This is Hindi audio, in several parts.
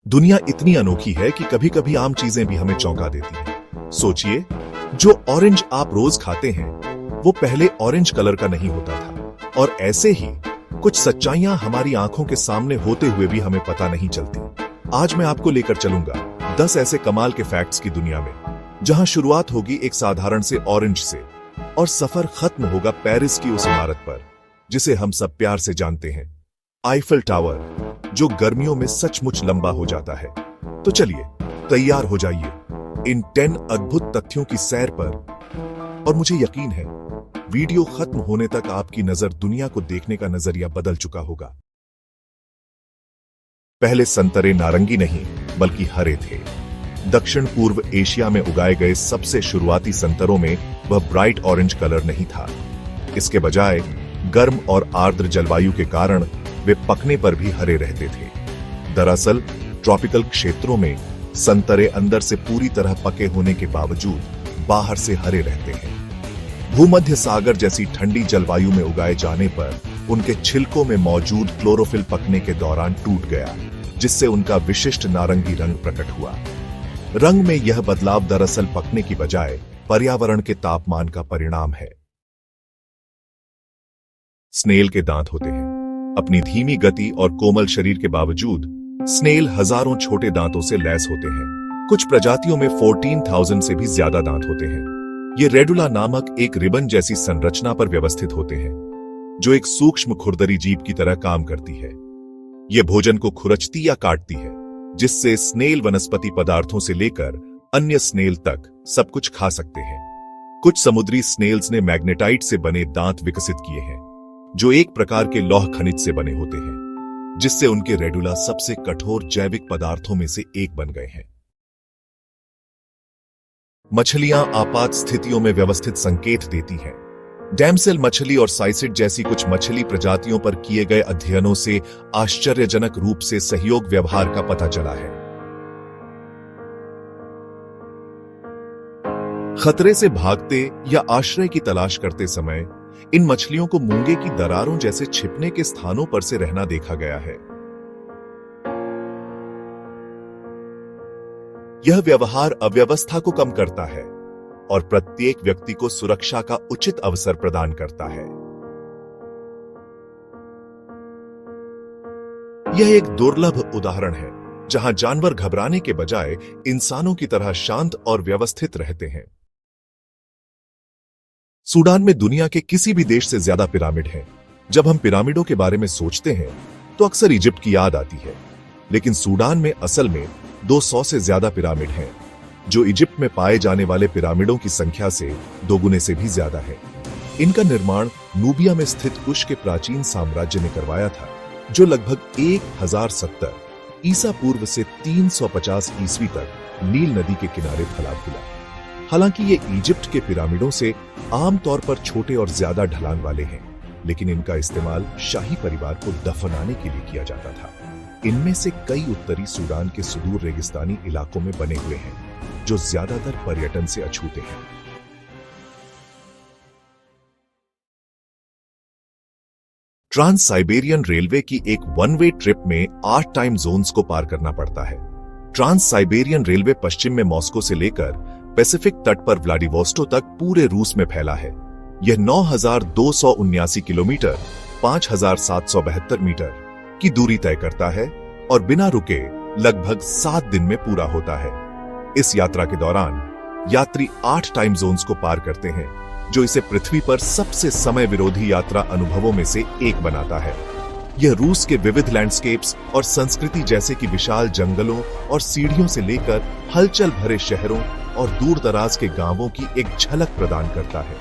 दुनिया इतनी अनोखी है कि कभी कभी आम चीजें भी हमें चौंका देती हैं। सोचिए, जो ऑरेंज आप रोज खाते हैं वो पहले ऑरेंज कलर का नहीं होता था, और ऐसे ही कुछ सच्चाइयां हमारी आंखों के सामने होते हुए भी हमें पता नहीं चलती। आज मैं आपको लेकर चलूंगा 10 ऐसे कमाल के फैक्ट्स की दुनिया में, जहां शुरुआत होगी एक साधारण से ऑरेंज से और सफर खत्म होगा पेरिस की उस इमारत पर जिसे हम सब प्यार से जानते हैं, आईफल टावर, जो गर्मियों में सचमुच लंबा हो जाता है। तो चलिए तैयार हो जाइए इन 10 अद्भुत तथ्यों की सैर पर, और मुझे यकीन है वीडियो खत्म होने तक आपकी नजर दुनिया को देखने का नजरिया बदल चुका होगा। पहले संतरे नारंगी नहीं बल्कि हरे थे। दक्षिण पूर्व एशिया में उगाए गए सबसे शुरुआती संतरों में वह ब्राइट ऑरेंज कलर नहीं था। इसके बजाय गर्म और आर्द्र जलवायु के कारण वे पकने पर भी हरे रहते थे। दरअसल ट्रॉपिकल क्षेत्रों में संतरे अंदर से पूरी तरह पके होने के बावजूद बाहर से हरे रहते हैं। भूमध्य सागर जैसी ठंडी जलवायु में उगाए जाने पर उनके छिलकों में मौजूद क्लोरोफिल पकने के दौरान टूट गया, जिससे उनका विशिष्ट नारंगी रंग प्रकट हुआ। रंग में यह बदलाव दरअसल पकने की बजाय पर्यावरण के तापमान का परिणाम है। स्नेल के दांत होते हैं। अपनी धीमी गति और कोमल शरीर के बावजूद स्नेल हजारों छोटे दांतों से लैस होते हैं। कुछ प्रजातियों में 14,000 से भी ज्यादा दांत होते हैं। ये रेडुला नामक एक रिबन जैसी संरचना पर व्यवस्थित होते हैं, जो एक सूक्ष्म खुरदरी जीभ की तरह काम करती है। ये भोजन को खुरचती या काटती है, जिससे स्नेल वनस्पति पदार्थों से लेकर अन्य स्नेल तक सब कुछ खा सकते हैं। कुछ समुद्री स्नेल्स ने मैग्नेटाइट से बने दांत विकसित किए हैं, जो एक प्रकार के लौह खनिज से बने होते हैं, जिससे उनके रेडुला सबसे कठोर जैविक पदार्थों में से एक बन गए हैं। मछलियां आपात स्थितियों में व्यवस्थित संकेत देती हैं। डैमसेल मछली और साइसिड जैसी कुछ मछली प्रजातियों पर किए गए अध्ययनों से आश्चर्यजनक रूप से सहयोग व्यवहार का पता चला है। खतरे से भागते या आश्रय की तलाश करते समय इन मछलियों को मूंगे की दरारों जैसे छिपने के स्थानों पर से रहना देखा गया है। यह व्यवहार अव्यवस्था को कम करता है और प्रत्येक व्यक्ति को सुरक्षा का उचित अवसर प्रदान करता है। यह एक दुर्लभ उदाहरण है जहां जानवर घबराने के बजाय इंसानों की तरह शांत और व्यवस्थित रहते हैं। सूडान में दुनिया के किसी भी देश से ज्यादा पिरामिड हैं। जब हम पिरामिडों के बारे में सोचते हैं तो अक्सर इजिप्ट की याद आती है, लेकिन सूडान में असल में 200 से ज्यादा पिरामिड हैं, जो इजिप्ट में पाए जाने वाले पिरामिडों की संख्या से 2 गुने से भी ज्यादा है। इनका निर्माण नूबिया में स्थित कुश के प्राचीन साम्राज्य ने करवाया था, जो लगभग 1070 ईसा पूर्व से 350 ईस्वी तक नील नदी के किनारे फैला फूला। हालांकि ये इजिप्ट के पिरामिडों से आमतौर पर छोटे और ज्यादा ढलान वाले हैं, लेकिन इनका इस्तेमाल शाही परिवार को दफनाने के लिए किया जाता था। इनमें से कई उत्तरी सूडान के सुदूर रेगिस्तानी इलाकों में बने हुए हैं, जो ज्यादातर पर्यटन से अछूते हैं। ट्रांस साइबेरियन रेलवे की एक वन वे ट्रिप में 8 टाइम जोन्स को पार करना पड़ता है। ट्रांस साइबेरियन रेलवे पश्चिम में मॉस्को से लेकर पैसिफिक तट पर व्लादिवोस्टोक तक पूरे रूस में फैला है। यह 9,279 किलोमीटर 5,772 मीटर की दूरी तय करता है और बिना रुके लगभग 7 दिन में पूरा होता है। इस यात्रा के दौरान यात्री 8 टाइम जोन्स को पार करते हैं, जो इसे पृथ्वी पर सबसे समय विरोधी यात्रा अनुभवों में से एक बनाता है। यह रूस के विविध लैंडस्केप्स और संस्कृति जैसे कि विशाल जंगलों और सीढ़ियों से लेकर हलचल भरे शहरों और दूर दराज के गांवों की एक झलक प्रदान करता है।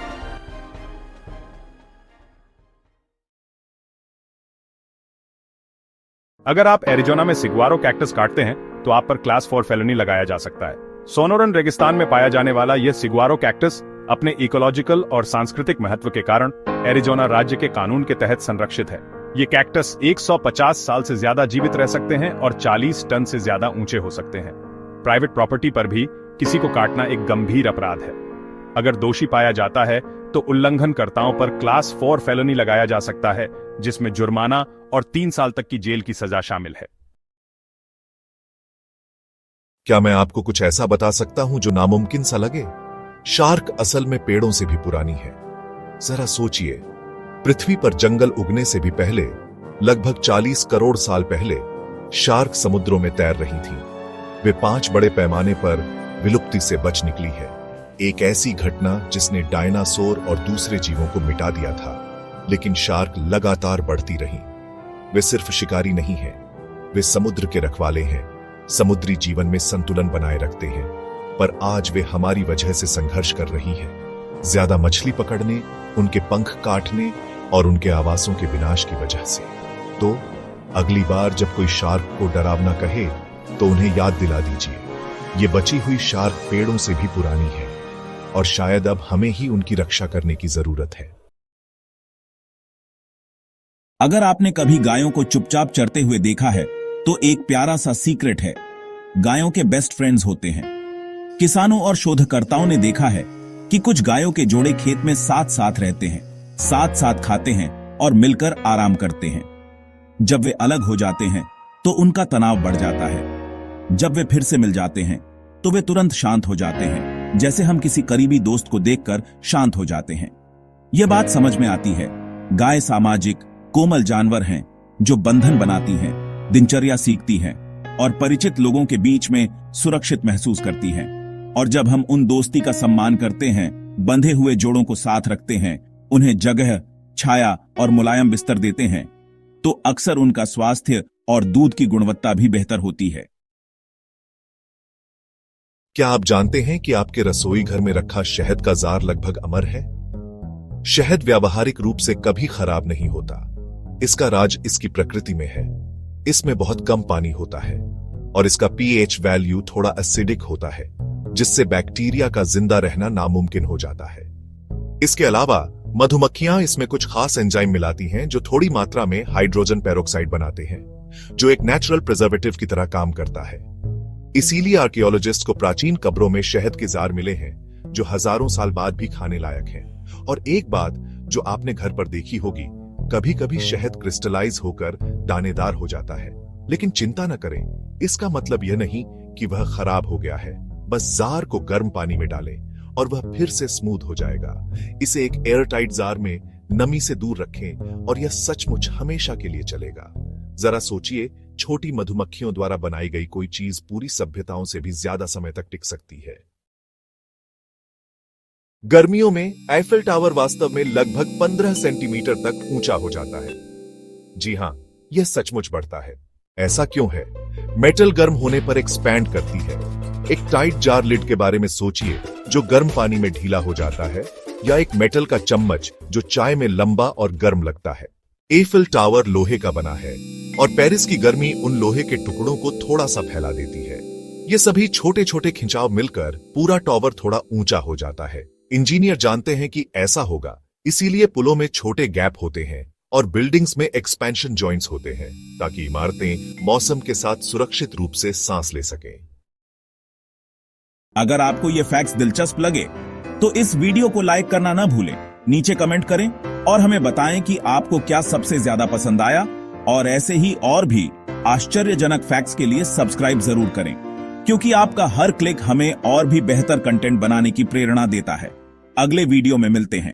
अगर आप एरिजोना में सिग्वारो कैक्टस काटते हैं तो आप पर क्लास 4 फेलोनी लगाया जा सकता है। सोनोरन रेगिस्तान में पाया जाने वाला यह सिग्वारो कैक्टस अपने इकोलॉजिकल और सांस्कृतिक महत्व के कारण एरिजोना राज्य के कानून के तहत संरक्षित है। ये कैक्टस 150 साल से ज्यादा जीवित रह सकते हैं और 40 टन से ज्यादा ऊंचे हो सकते हैं। प्राइवेट प्रॉपर्टी पर भी किसी को काटना एक गंभीर अपराध है। अगर दोषी पाया जाता है तो उल्लंघनकर्ताओं पर क्लास 4 फेलोनी लगाया जा सकता है, जिसमें जुर्माना और 3 साल तक की जेल की सजा शामिल है। क्या मैं आपको कुछ ऐसा बता सकता हूं जो नामुमकिन सा लगे? शार्क असल में पेड़ों से भी पुरानी है। जरा सोचिए, पृथ्वी पर जंगल उगने से भी पहले, लगभग 40 करोड़ साल पहले, शार्क समुद्रों में तैर रही थी। वे 5 बड़े पैमाने पर विलुप्ति से बच निकली है। एक ऐसी घटना जिसने डायनासोर और दूसरे जीवों को मिटा दिया था। लेकिन शार्क लगातार बढ़ती रही। वे सिर्फ शिकारी नहीं हैं, वे समुद्र के रखवाले हैं, समुद्री जीवन में संतुलन बनाए रखते हैं। पर आज वे हमारी वजह से संघर्ष कर रही हैं, ज्यादा मछली पकड़ने, उनके पंख काटने और उनके आवासों के विनाश की वजह से। तो अगली बार जब कोई शार्क को डरावना कहे तो उन्हें याद दिला दीजिए, ये बची हुई शार्क पेड़ों से भी पुरानी है और शायद अब हमें ही उनकी रक्षा करने की जरूरत है। अगर आपने कभी गायों को चुपचाप चरते हुए देखा है तो एक प्यारा सा सीक्रेट है। गायों के बेस्ट फ्रेंड्स होते हैं। किसानों और शोधकर्ताओं ने देखा है कि कुछ गायों के जोड़े खेत में साथ साथ रहते हैं, साथ साथ खाते हैं और मिलकर आराम करते हैं। जब वे अलग हो जाते हैं तो उनका तनाव बढ़ जाता है। जब वे फिर से मिल जाते हैं तो वे तुरंत शांत हो जाते हैं, जैसे हम किसी करीबी दोस्त को देखकर शांत हो जाते हैं। यह बात समझ में आती है। गाय सामाजिक, कोमल जानवर हैं जो बंधन बनाती हैं, दिनचर्या सीखती हैं और परिचित लोगों के बीच में सुरक्षित महसूस करती हैं। और जब हम उन दोस्ती का सम्मान करते हैं, बंधे हुए जोड़ों को साथ रखते हैं, उन्हें जगह, छाया और मुलायम बिस्तर देते हैं, तो अक्सर उनका स्वास्थ्य और दूध की गुणवत्ता भी बेहतर होती है। क्या आप जानते हैं कि आपके रसोई घर में रखा शहद का जार लगभग अमर है? शहद व्यावहारिक रूप से कभी खराब नहीं होता। इसका राज इसकी प्रकृति में है। इसमें बहुत कम पानी होता है और इसका पीएच वैल्यू थोड़ा एसिडिक होता है, जिससे बैक्टीरिया का जिंदा रहना नामुमकिन हो जाता है। इसके अलावा मधुमक्खियां इसमें कुछ खास एंजाइम मिलाती हैं जो थोड़ी मात्रा में हाइड्रोजन पेरोक्साइड बनाते हैं, जो एक नेचुरल प्रिजर्वेटिव की तरह काम करता है। इसीलिए आर्कियोलॉजिस्ट को प्राचीन कब्रों में शहद के जार मिले हैं जो हजारों साल बाद भी खाने लायक हैं। और एक बात जो आपने घर पर देखी होगी, कभी कभी शहद क्रिस्टलाइज होकर दानेदार हो जाता है। लेकिन चिंता न करें, इसका मतलब यह नहीं कि वह खराब हो गया है। बस जार को गर्म पानी में डालें और वह फिर से स्मूथ हो जाएगा। इसे एक एयरटाइट जार में नमी से दूर रखें और यह सचमुच हमेशा के लिए चलेगा। जरा सोचिए, छोटी मधुमक्खियों द्वारा बनाई गई कोई चीज पूरी सभ्यताओं से भी ज्यादा समय तक टिक सकती है। गर्मियों में आईफेल टावर वास्तव में लगभग 15 सेंटीमीटर तक ऊंचा हो जाता है। जी हां, यह सचमुच बढ़ता है। ऐसा क्यों है? मेटल गर्म होने पर एक्सपैंड करती है। एक टाइट जार लिड के बारे में सोचिए जो गर्म पानी में ढीला हो जाता है, या एक मेटल का चम्मच जो चाय में लंबा और गर्म लगता है। एफिल टावर लोहे का बना है और पेरिस की गर्मी उन लोहे के टुकड़ों को थोड़ा सा फैला देती है। ये सभी छोटे छोटे खिंचाव मिलकर पूरा टावर थोड़ा ऊंचा हो जाता है। इंजीनियर जानते हैं कि ऐसा होगा, इसीलिए पुलों में छोटे गैप होते हैं और बिल्डिंग्स में एक्सपेंशन जॉइंट्स होते हैं, ताकि इमारतें मौसम के साथ सुरक्षित रूप से सांस ले सकें। अगर आपको ये फैक्ट्स दिलचस्प लगे तो इस वीडियो को लाइक करना ना भूलें, नीचे कमेंट करें और हमें बताएं कि आपको क्या सबसे ज्यादा पसंद आया। और ऐसे ही और भी आश्चर्यजनक फैक्ट्स के लिए सब्सक्राइब जरूर करें, क्योंकि आपका हर क्लिक हमें और भी बेहतर कंटेंट बनाने की प्रेरणा देता है। अगले वीडियो में मिलते हैं।